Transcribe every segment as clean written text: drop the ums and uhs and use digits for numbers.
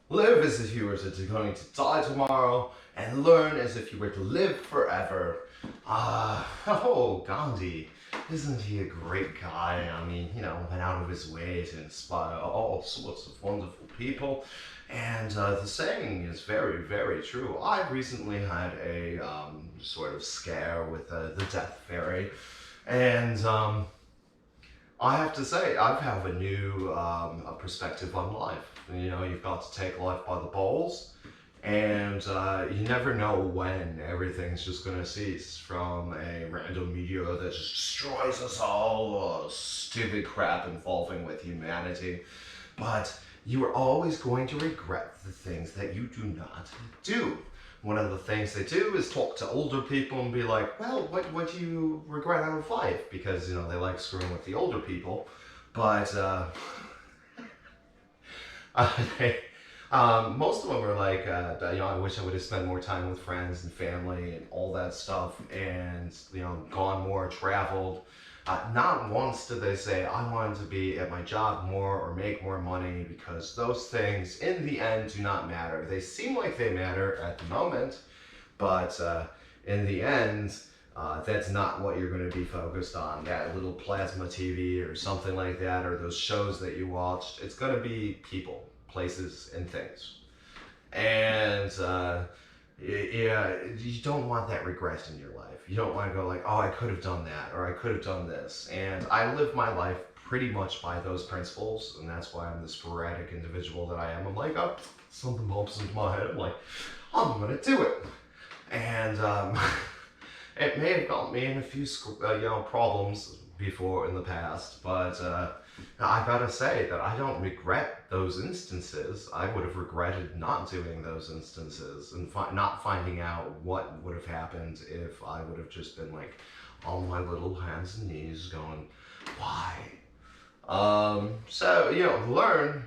Live as if you were going to die tomorrow, and learn as if you were to live forever. Oh, Gandhi. Isn't he a great guy? I mean, went out of his way to inspire all sorts of wonderful people. And the saying is very, very true. I recently had a sort of scare with the death fairy. And I have to say, I have a new a perspective on life. You've got to take life by the balls, and you never know when everything's just going to cease from a random meteor that just destroys us all, or stupid crap involving with humanity. But you are always going to regret the things that you do not do. One of the things they do is talk to older people and be like, well, what do you regret out of life? Because, they like screwing with the older people. But they, most of them are like, I wish I would have spent more time with friends and family and all that stuff, and gone more, traveled. Not once did they say I wanted to be at my job more or make more money, because those things in the end do not matter. They seem like they matter at the moment, but in the end, that's not what you're going to be focused on. That little plasma TV or something like that, or those shows that you watched. It's going to be people, places, and things. And yeah, you don't want that regret in your life. You don't want to go like, oh, I could have done that, or I could have done this. And I live my life pretty much by those principles, and that's why I'm the sporadic individual that I am. I'm like, oh, something pops into my head. I'm like, I'm gonna do it. And it may have got me in a few problems before in the past, but I gotta say that I don't regret those instances. I would have regretted not doing those instances and not finding out what would have happened if I would have just been like on my little hands and knees going, why? So, learn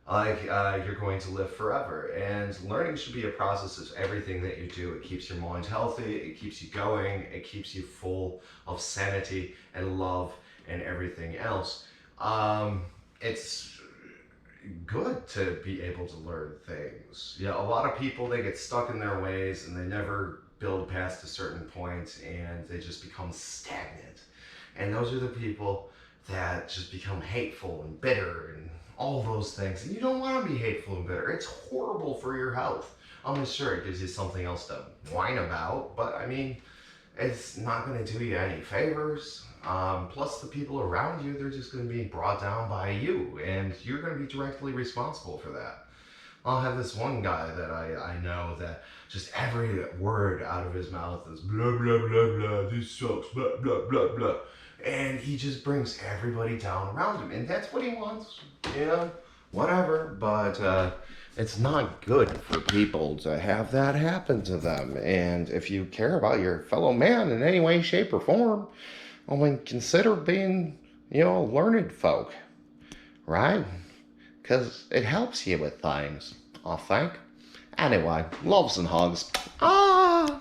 like you're going to live forever. And learning should be a process of everything that you do. It keeps your mind healthy, it keeps you going, it keeps you full of sanity and love and everything else. It's good to be able to learn things. A lot of people, they get stuck in their ways and they never build past a certain point, and they just become stagnant. And those are the people that just become hateful and bitter and all those things. And you don't want to be hateful and bitter. It's horrible for your health. I mean, sure, it gives you something else to whine about, but I mean, it's not going to do you any favors. Plus, the people around you, they're just going to be brought down by you, and you're going to be directly responsible for that. I'll have this one guy that I know that just every word out of his mouth is blah, blah, blah, blah, this sucks, blah, blah, blah, blah. And he just brings everybody down around him, and that's what he wants, whatever. But it's not good for people to have that happen to them. And if you care about your fellow man in any way, shape, or form, I mean, consider being, learned folk, right? Because it helps you with things, I think. Anyway, loves and hugs. Ah!